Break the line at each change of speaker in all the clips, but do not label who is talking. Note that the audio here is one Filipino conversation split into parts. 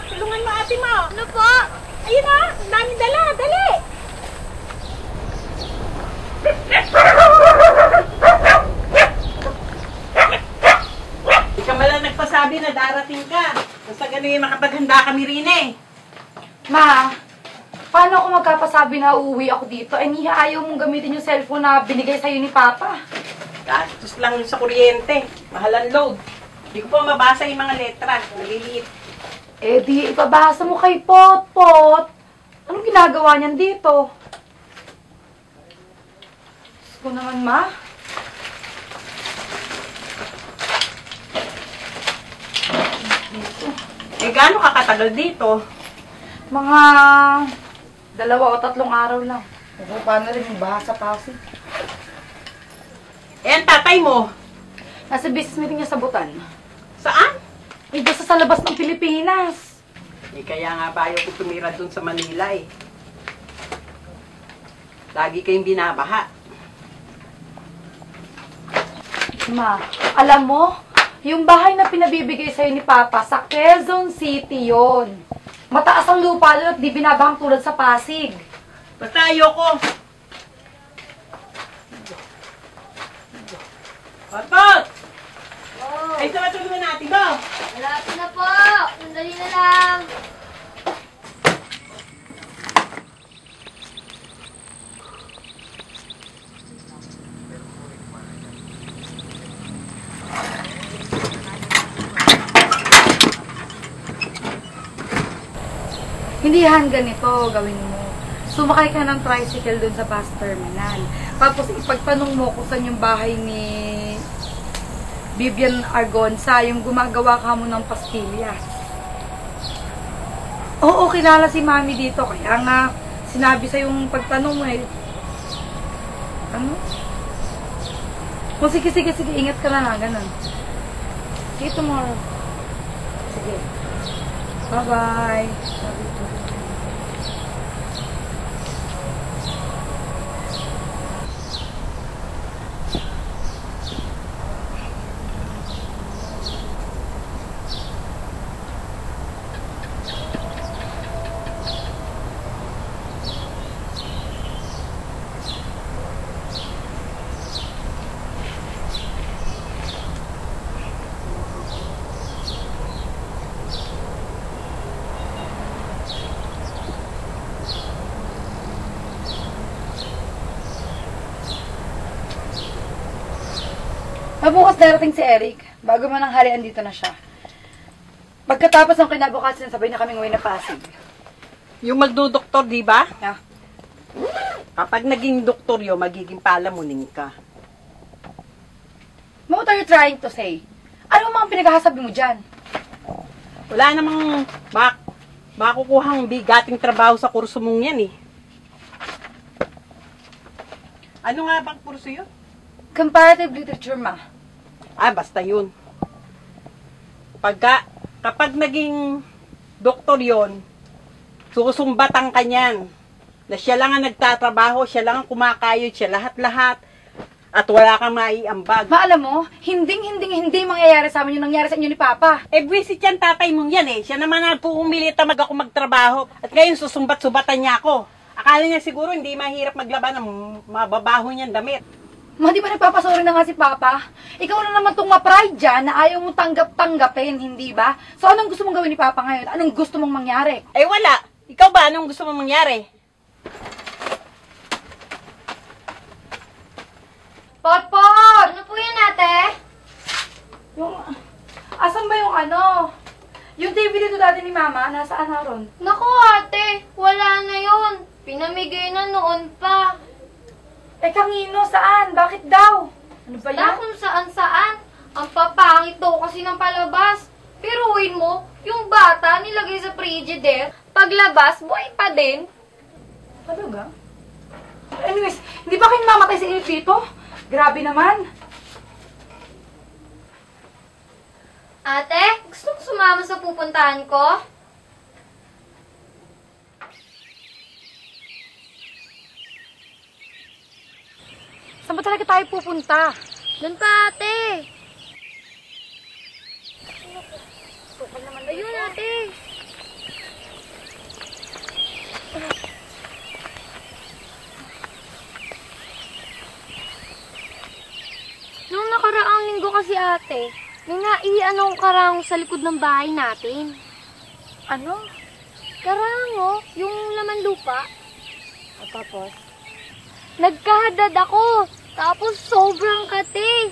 tulungan mo ate mo.
Ano po?
Ayun o, ang daming dala, dali. Di ka malang nagpasabi na darating ka. Basta gano'n makapaghanda kami rin eh.
Ma, paano ako magkapasabi na uuwi ako dito? Eh, niya ayaw mong gamitin yung cellphone na binigay sa'yo ni Papa.
Gastos lang yun sa kuryente. Mahal ang load. Di ko pa mabasa yung mga letra. Naliliit.
Eh, di ipabasa mo kay Pot-Pot. Anong ginagawa niyan dito? Gusto ko naman, Ma.
Eh, gaano ka katagal dito?
Mga 2 o 3 araw lang. Pero paano rin yung baha sa Pasig?
Eh, ang tatay mo?
Nasa business meeting niya sa Butan.
Saan?
Eh, basta sa labas ng Pilipinas.
Eh, kaya nga ba ayaw ko tumira dun sa Manila eh. Lagi kayong binabaha.
Ma, alam mo, yung bahay na pinabibigay sa'yo ni Papa, sa Quezon City yon. Mataas ang lupa doon at di binabahang tulad sa Pasig.
Basta ayoko. Otot!
Oh,
Ay, sa matulungan natin ba?
malapit na po. Sandali na lang.
Hindi han ganito gawin mo. Sumakay ka ng tricycle dun sa bus terminal. Tapos ipagtanong mo kung saan yung bahay ni Vivian Argonza, yung gumagawa ka mo ng pastillas. Oo, kilala si Mami dito. Kaya nga, sinabi sa yung pagtanong mo eh. Ano? Kung sige, ingat ka na lang, ganun. See you tomorrow. Sige. Bye-bye. Love you too. Mabukas darating si Eric. Bago man ang halian dito na siya. Pagkatapos ng kinabukasan, sabay na kaming uwi na Pasig.
Yung magdudoktor, di ba?
Yeah.
Kapag naging doktoryo, magiging palamunin ka.
What are you trying to say? Ano mga pinaghasabi mo dyan?
Wala namang makukuhang bigating trabaho sa kurso mong yan eh. Ano nga bang kurso yun?
Comparative literature, ma.
Ah, basta yun. Kapag naging doktor yon, susumbatan ka niyan. Na siya lang ang nagtatrabaho, siya lang ang kumakayod, siya lahat-lahat. At wala kang maiambag.
Ma, alam mo, hindi mangyayari sa amin yung nangyari sa inyo ni Papa.
Eh, buwisit yan tatay mong yan eh. Siya naman ang puumilit na ako magtrabaho. At ngayon susumbat-subatan niya ako. Akala niya siguro hindi mahirap maglaban ng mababaho niyang damit.
Ma, di ba nagpapasuri na nga si Papa? Ikaw na naman itong ma-pride dyan na ayaw mong tanggap-tanggapin, hindi ba? So, anong gusto mong gawin ni Papa ngayon? Anong gusto mong mangyari?
Eh, wala. Ikaw ba? Anong gusto mong mangyari?
Pot! Ano po yun, ate?
Asan ba yung ano? Yung TV dito dati ni Mama, nasaan na ron?
Naku, ate. Wala na yun. Pinamigay na noon pa.
Eh, kanino? Saan? Bakit daw? Ano ba
Basta
yan?
kung saan-saan. Ang papangit daw kasi ng palabas. Piruin mo, yung bata nilagay sa frigidaire. Paglabas, buhay pa din.
Talaga? Anyways, hindi ba kayo mamatay sa init dito? Grabe naman.
Ate, gusto mo sumama sa pupuntahan ko?
Saan ba talaga tayo pupunta?
Doon pa, ate.
Sukal naman
Ayun, ate. ate, may naianong karango sa likod ng bahay natin.
Ano?
Karango? Yung laman lupa?
At tapos?
Nagkahadad ako, tapos sobrang kati.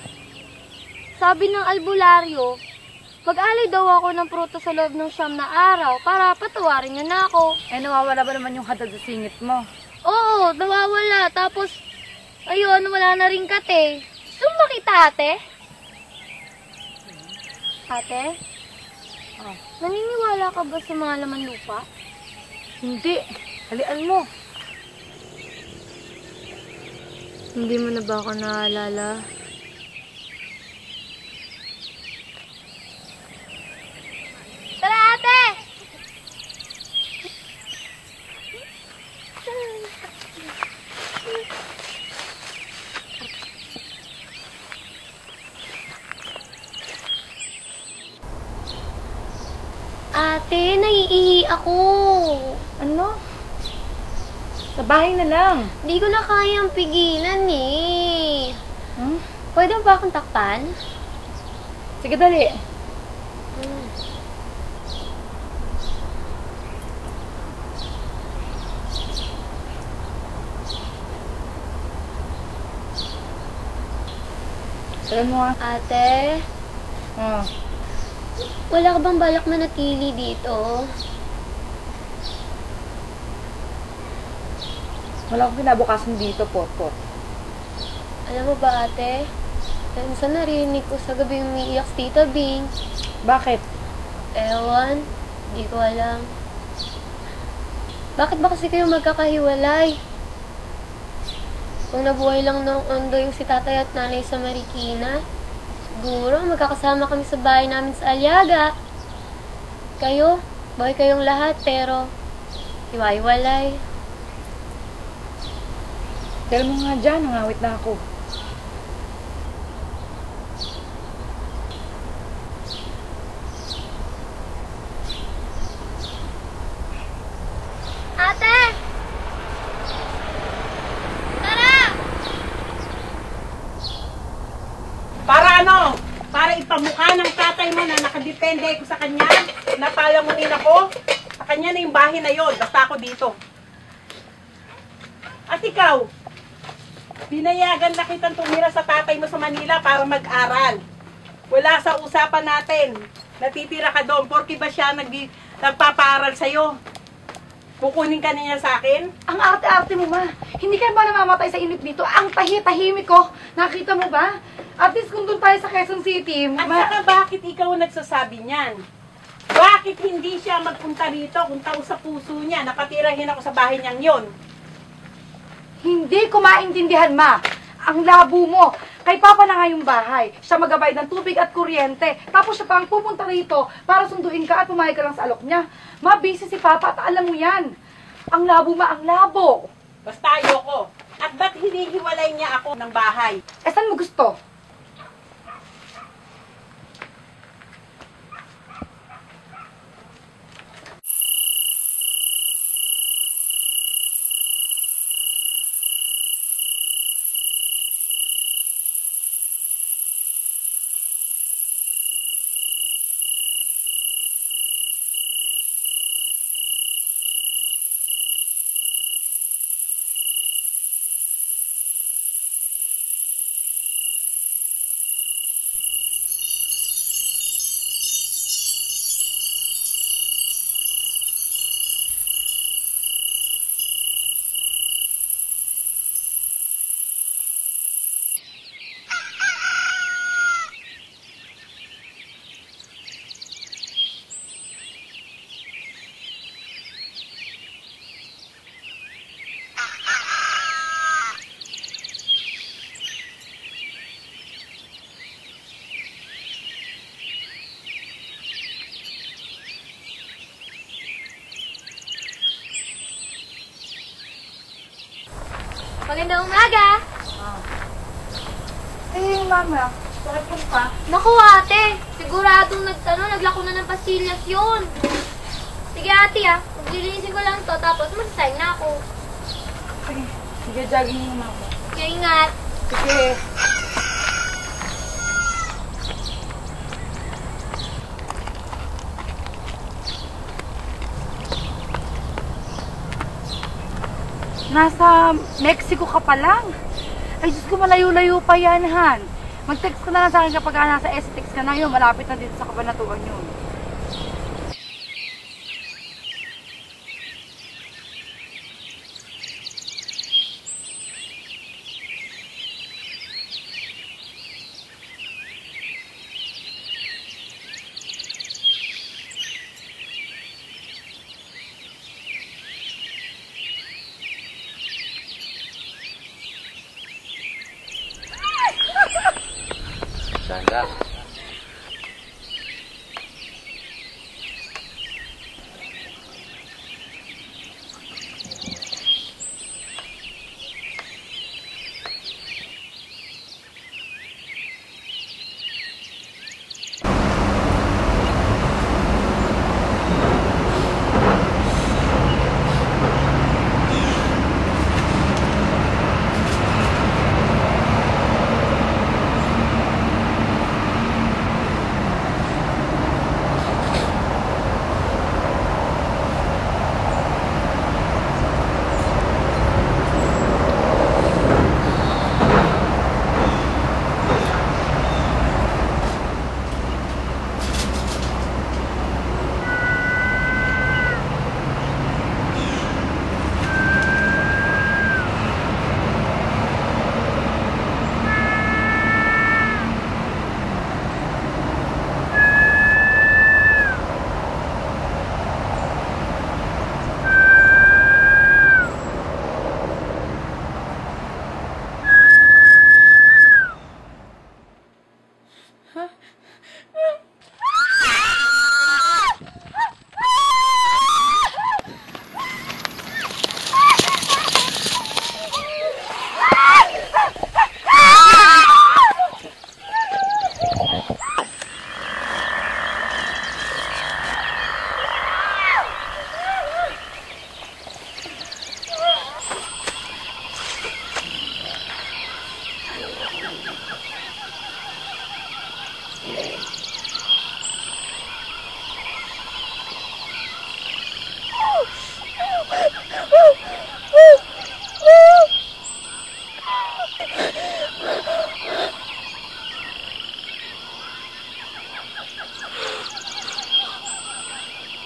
Sabi ng albularyo, pag-alay daw ako ng prutas sa loob ng 9 na araw para patawarin niya na ako.
Eh, nawawala ba naman yung hadad sa singit mo?
Oo, nawawala. Tapos, ayun, wala na rin kate. Gusto mo makita, ate? Ate?
Oh.
Naniniwala ka ba sa mga laman lupa?
Hindi. Halian mo.
Hindi mo na ba ako naalala? Tara, ate! Ate, naiihi ako.
Ano? Sa bahay na lang.
Di ko na kayang pigilan eh.
Hmm?
Pwede mo ba akong takpan?
Sige, dali. Alam mo nga.
Ate,
Oh.
wala ka bang balak manatili dito?
Wala akong kinabukasan dito, Pot.
Alam mo ba, ate? Minsan narinig ko sa gabi umiiyak si Tita Bing.
Bakit?
Ewan, di ko alam. Bakit ba kasi kayo magkakahiwalay? Kung nabuhay lang noong ondo yung si tatay at nanay sa Marikina, siguro magkakasama kami sa bahay namin sa Aliaga. Kayo, buhay kayong lahat pero hiwa-hiwalay.
Tell mo nga dyan, nangawit na ako.
Ate! Tara!
Para ano? Para ipamukha ng tatay mo na nakadepende ko sa kanya, na palamunin ako. Sa kanya na yung bahay na yon, basta ako dito. At ikaw, binayagan na kitang tumira sa tatay mo sa Manila para mag-aral. Wala sa usapan natin. Natitira ka doon. Porke ba siya nagpapaaral sa'yo? Kukunin ka niya sa akin?
Ang arte-arte mo, ma. Hindi ka ba namamatay sa init dito? Ang tahimik ko. Nakita mo ba? At least kung doon tayo sa Quezon City,
At saka bakit ikaw nagsasabi niyan? Bakit hindi siya magpunta rito kung tao sa puso niya? Napatirahin ako sa bahay niyang yon.
Hindi ko maintindihan, ma. Ang labo mo. Kay Papa na nga yung bahay. Siya magabay ng tubig at kuryente. Tapos siya pa ang pupunta rito para sunduin ka at pumayag ka lang sa alok niya. Ma, busy si Papa at alam mo yan. Ang labo, ma. Ang labo.
Basta ayoko. At ba't hinihiwalay niya ako ng bahay?
Eh, saan mo gusto?
Magandang umaga!
Eh, mama. Bakit po pa?
Naku ate, siguradong naglako na ng pastillas yun. Sige ate maglilinisin ko lang to tapos magsasayang na ako.
Sige. Sige, jogging mo, mama.
Kaya ingat.
Sige. Nasa Mexico ka pa lang. Ay, Diyos ko, malayo-layo pa yan, Han. Mag-text ka na lang sa akin kapag nasa STX ka na yun. Malapit na dito sa Kabanatuan yun.
Sandra.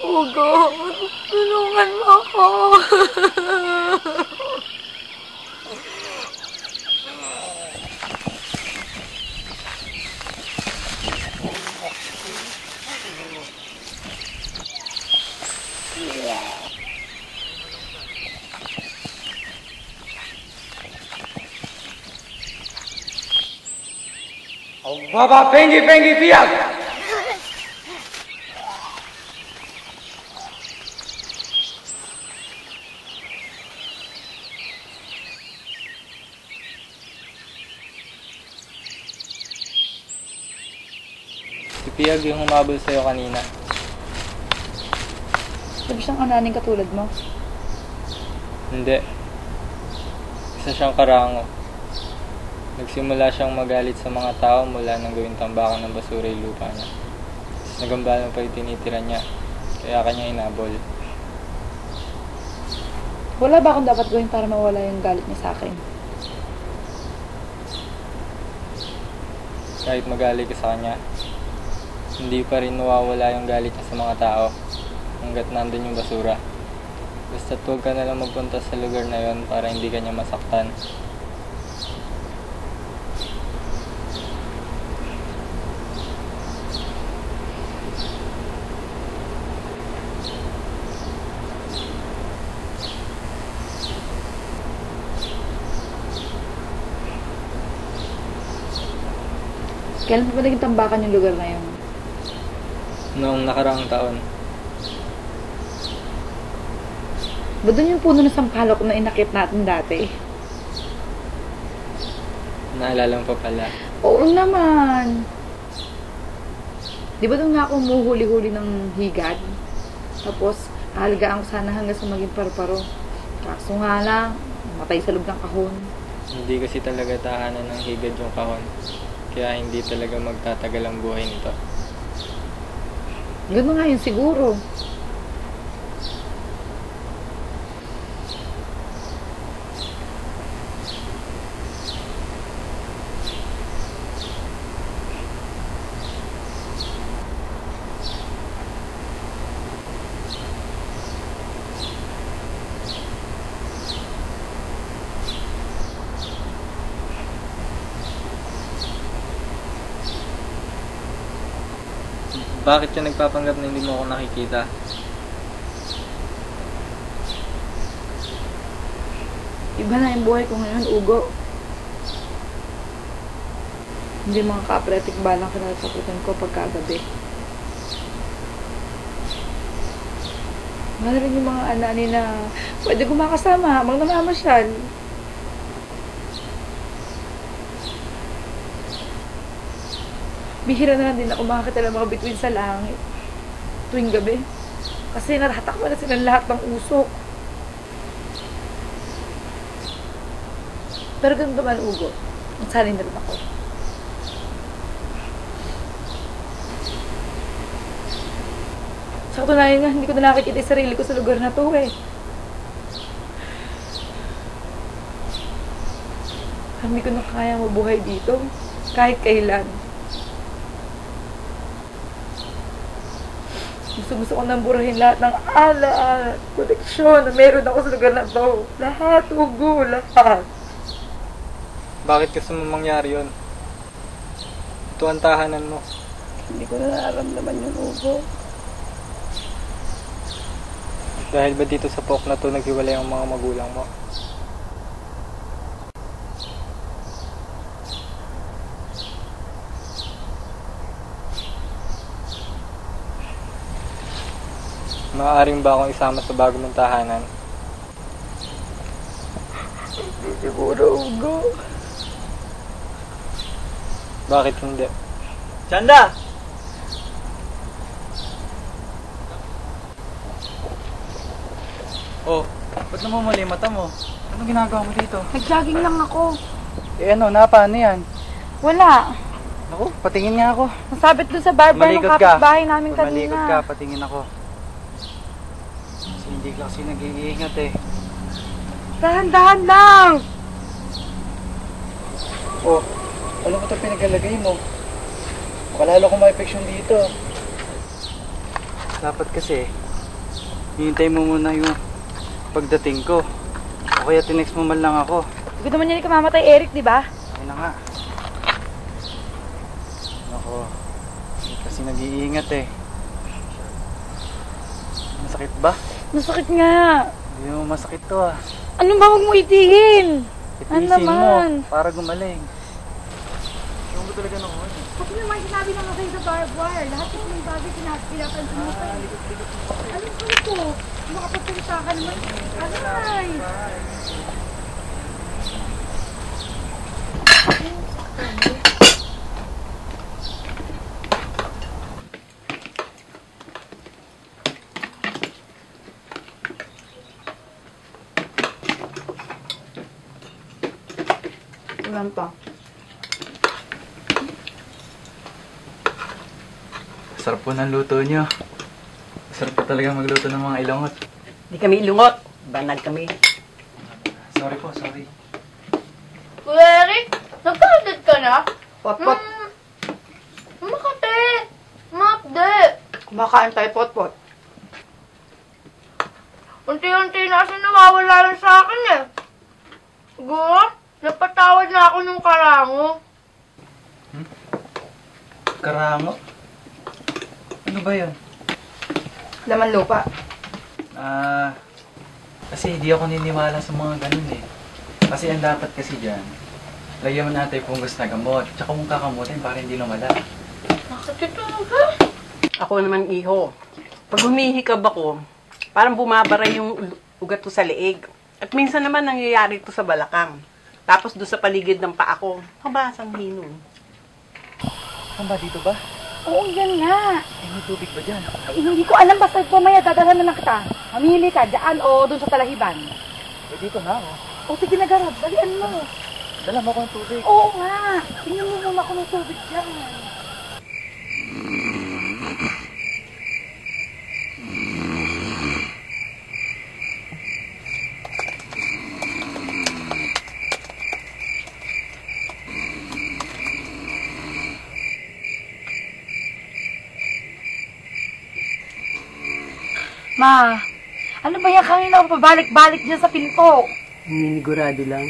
Oh God, tulungan mo ako.
Baba, pengi, pengi, biag! Si Piag yung humabol sa'yo kanina.
Sabi siyang ananing katulad mo.
Hindi. Isa siyang karango. Nagsimula siyang magalit sa mga tao mula nang gawing tambakan ng basura yung lupa niya. Tapos nagambalan pa yung tinitira niya. Kaya kanya inabol.
Wala ba akong dapat gawin para mawala yung galit niya sa akin?
Kahit magalit ka sa kanya, hindi pa rin mawawala yung galit niya sa mga tao hanggat nandun yung basura. Basta't huwag ka nalang magpunta sa lugar na yon para hindi ka niya masaktan.
Kailan pa ba naging tambakan yung lugar na yun?
Noong nakaraang taon,
Ba doon yung puno ng sampalok na inakit natin dati?
naalala mo pa pala.
Oo naman. Di ba doon nga ako umuhuli-huli ng higad? Tapos, aalagaan ko sana hanggang sa maging paru-paro. Kaso nga lang, matay sa loob ng kahon.
Hindi kasi talaga tahanan ng higad yung kahon. Kaya hindi talaga magtatagal ang buhay nito.
Gano'n nga yun siguro.
Bakit ka nagpapanggap na hindi mo ako nakikita?
Iba na yung buhay ko ngayon, Ugo. Hindi mga kapretik balang kinatakutan ko pagkagabi. Wala rin yung mga anani na pwede ko makasama habang namamasyal. Bihira na lang din ako makakita ng mga bituin sa langit tuwing gabi. Kasi naratak mo na silang lahat ng usok. Pero ganun naman, Ugo. Ang sanay na rin ako. Sa katunayan nga, hindi ko na nakikita yung sarili ko sa lugar na to eh. Hindi ko na kaya mabuhay dito. Kahit kailan. Gusto ko nang burahin lahat ng ala, koneksyon na meron ako sa lugar na to. Lahat, Ugo, lahat.
Bakit gusto mo mangyari yun? Ito ang tahanan mo.
Hindi ko na nararamdaman yung Ugo.
Dahil ba dito sa pok na to naghiwalay ang mga magulang mo? Maaaring ba akong isama sa bago mong tahanan?
Hindi siguro, Ugo.
Bakit hindi?
Chanda! Oh, ba't namumuli mata mo? Anong ginagawa mo dito?
Nag-jogging lang ako.
Eh ano, paano yan?
Wala.
Naku, patingin nga ako.
Nasabit dun sa barber ng
Malikot ka.
kapitbahay namin
Malikot ka,
kanina.
patingin ako. Kasi hindi ka kasi nag-iingat eh.
Dahan-dahan lang.
Oh, ano ba ito pinagalagay mo? Baka lalo kong ma-infection dito. Dapat kasi, hihintay mo muna yung pagdating ko. O kaya tinext mo man lang ako.
Hindi ko naman yan ikamamatay, Eric, di ba?
Ayun na nga. Ako, hindi kasi nag-iingat eh. Masakit ba?
Masakit nga.
Hindi mo masakit to ah.
Ano ba, huwag mo itigil?
Itiisin
naman?
mo para gumaling. Yung ba talaga naman?
Kasi naman sinabi lang ako sa barbed wire. Lahat yung mga bagay pinapansin mo pa. Ano ba ito? Makapagsalita ka naman. Aray! Ulan pa.
Sarap po ng luto nyo. Sarap po talaga magluto ng mga ilongot.
Hindi kami ilungot. Banag kami.
Sorry po, sorry.
Kuya Eric, nagkahadat ka na?
Pot-pot.
Makate! Mapde!
Kumakain tayo pot-pot.
Unti-unti na kasi nawawala lang sa akin eh. Siguro, napatawad na ako nung karango.
Karango? Ano ba yun?
Laman lupa.
Kasi hindi ako niniwala sa mga ganun eh. Kasi ang dapat kasi dyan, lagyan mo natin yung punggos na gamot. Tsaka mong kakamutin para hindi lumala.
Nakatito ba?
Ako naman, iho. Pag humihikab ako, parang bumabara yung ugat ko sa leeg. At minsan naman nangyayari ito sa balakang. Tapos doon sa paligid ng paa ko, kabasang hinon.
Saan ba dito ba?
Oo, yan nga.
Eh, may tubig ba dyan?
Ay, hindi ko alam, basta pumaya, dadalhan na lang kita. Mamili ka, dyan o dun sa talahiban.
Eh, dito na ako.
O sige na, Garab, dalian mo.
Dala mo ako ng tubig.
Oo nga, tingnan mo muna ako ng tubig dyan. Ma, ano ba yan kanina ako pabalik-balik dyan sa pinto?
Minigurado lang.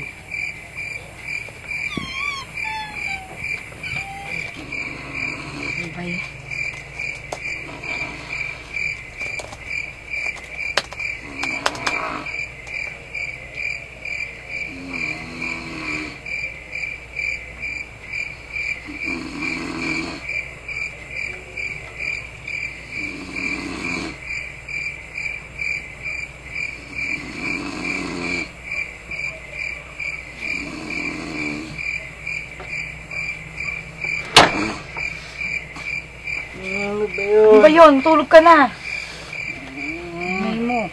Ano ba yun? Tulog ka na. May mo.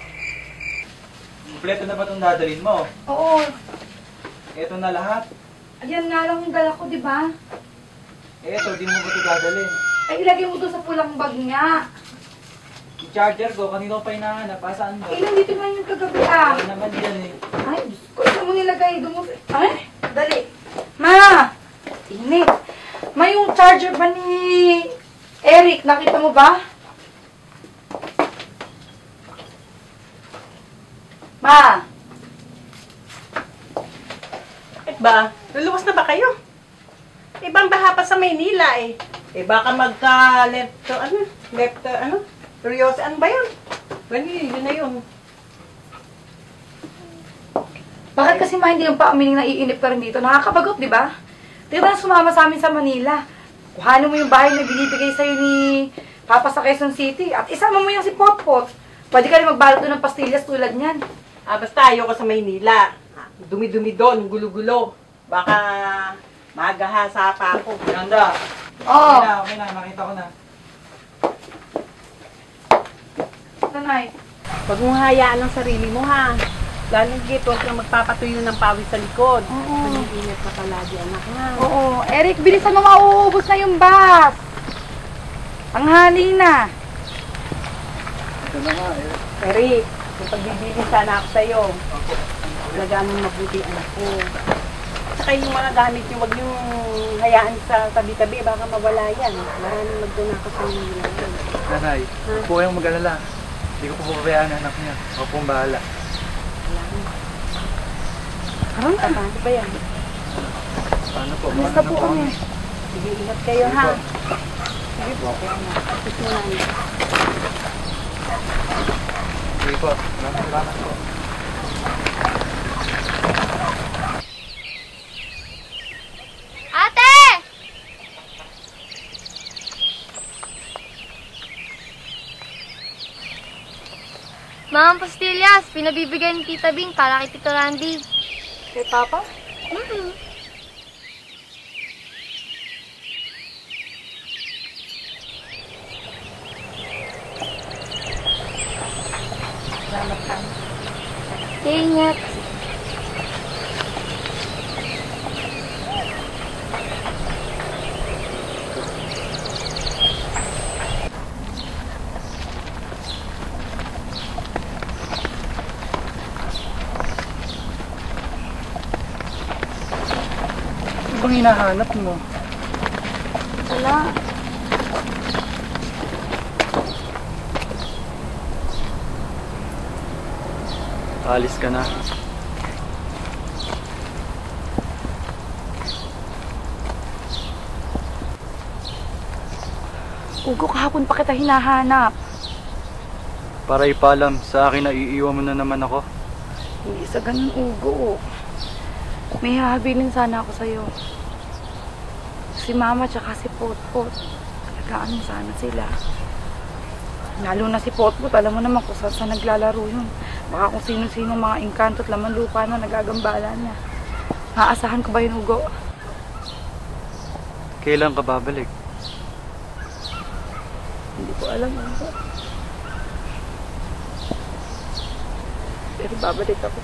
Kompleto na ba itong dadalhin mo?
Oo.
Ito na lahat.
Ayan nga lang yung dala ko, di ba?
Ito, di mo ba ito dadalhin?
Ay, ilagay mo doon sa pulang bag nga.
Yung charger ko, kanino pa hinahanap? Saan
Eh,
doon?
nandito na yung kagabi ah.
Ano naman yan eh.
Ay, Diyos ko, saan mo nilagay? Doon mo. Ay, dali. Ma! Init. Ma, yung charger ba ni Eric, nakita mo ba? Ma!
Eh ba, luluwas na ba kayo? Ibang baha pa sa Maynila eh. Eh baka seryoso, ano ba yun? Yun na yun.
Bakit kasi ma hindi yung paamining na iinip ka rin dito? Nakakabagot, di ba? Di ba sumama sa amin sa Manila? Kuhanin mo yung bahay na binibigay sa'yo ni Papa sa Quezon City at isama mo yung si Potpot. Pwede ka rin magbalot doon ng pastillas tulad niyan.
Basta ayoko sa Maynila. Dumi-dumi doon, gulo-gulo. Baka magahasa pa ako.
Ganda!
Oo.
Okay na, nakita ko na.
Nanay.
Huwag mong hayaan ang sarili mo ha. Lalo gito, huwag kang magpapatuyo ng pawis sa likod.
Oo.
Pag-iingat ka palagi, anak na.
Oo. Eric, bilisan mo, mauubos na yung bus. Ang hali na.
Ito na nga eh.
Eric, yung pagbibigay sana ako sa'yo. Talaga mong mabuti anak ko. Saka yung mga gamit nyo, huwag yung hayaan sa tabi-tabi, baka mawala yan. Maraming magdunakot sa mga ginagawa.
Nanay, huwag po kayong mag-alala. Hindi ko po pabayaan ang anak niya. Ako pong bahala.
Karoon ka ba? Ano ba yan?
Paano po?
Basta po kami.
Sige, ingat kayo ha. Sige po, kaya na. Tapos mo na.
Sige po. Maraming salamat po.
Ate! Mga pastillas, pinabibigay ni Tita Bing para kay Tito Randy.
Kay Papa?
Ingat.
Ano bang hinahanap mo?
Wala.
Alis ka na.
Ugo, kahapon pa kita hinahanap.
Para ipalam sa akin na iiwan mo na naman ako.
Hindi sa ganun, Ugo. May hahabilin sana ako sa'yo. Si Mama tsaka si Potpot. Talagaan mo sana sila. Lalo na si Potpot, alam mo naman kung saan naglalaro yun. Baka kung sino-sino mga engkanto at laman lupa na nagagambala niya. Aasahan ko ba yun, Ugo?
Kailan ka babalik?
Hindi ko alam, Ugo. Pero babalik ako.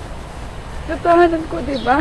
Tatahanan ko, di ba?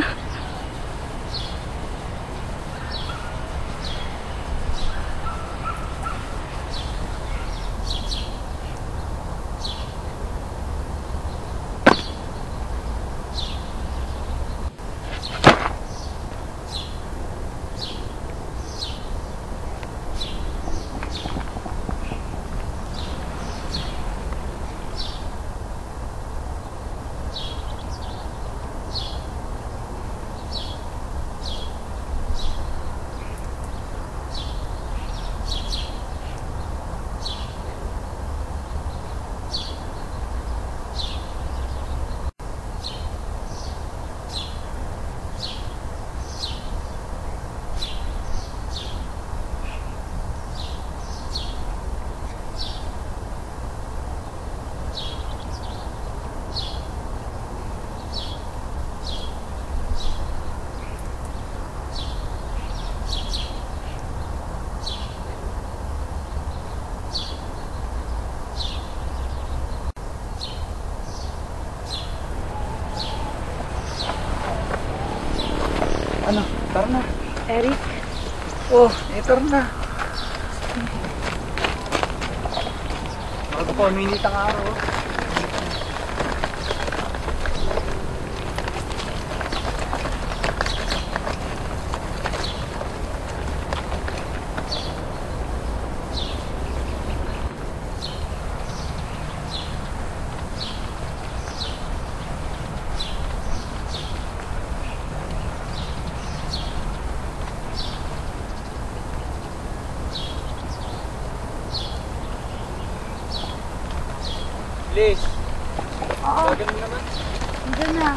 Tara na.
Eric,
Oh, tara na. Bago pa, uminit ang araw.
Liz,
Oo,
tawagan mo naman.
andyan na.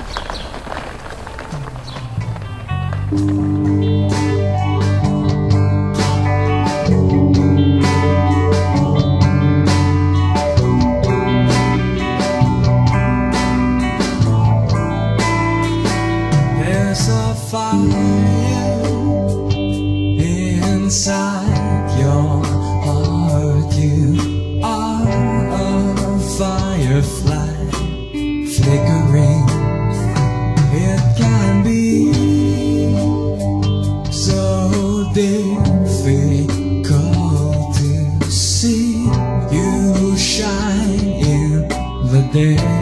There's a fire inside your heart. You are a firefly flickering. It can be so difficult to see you shine in the day.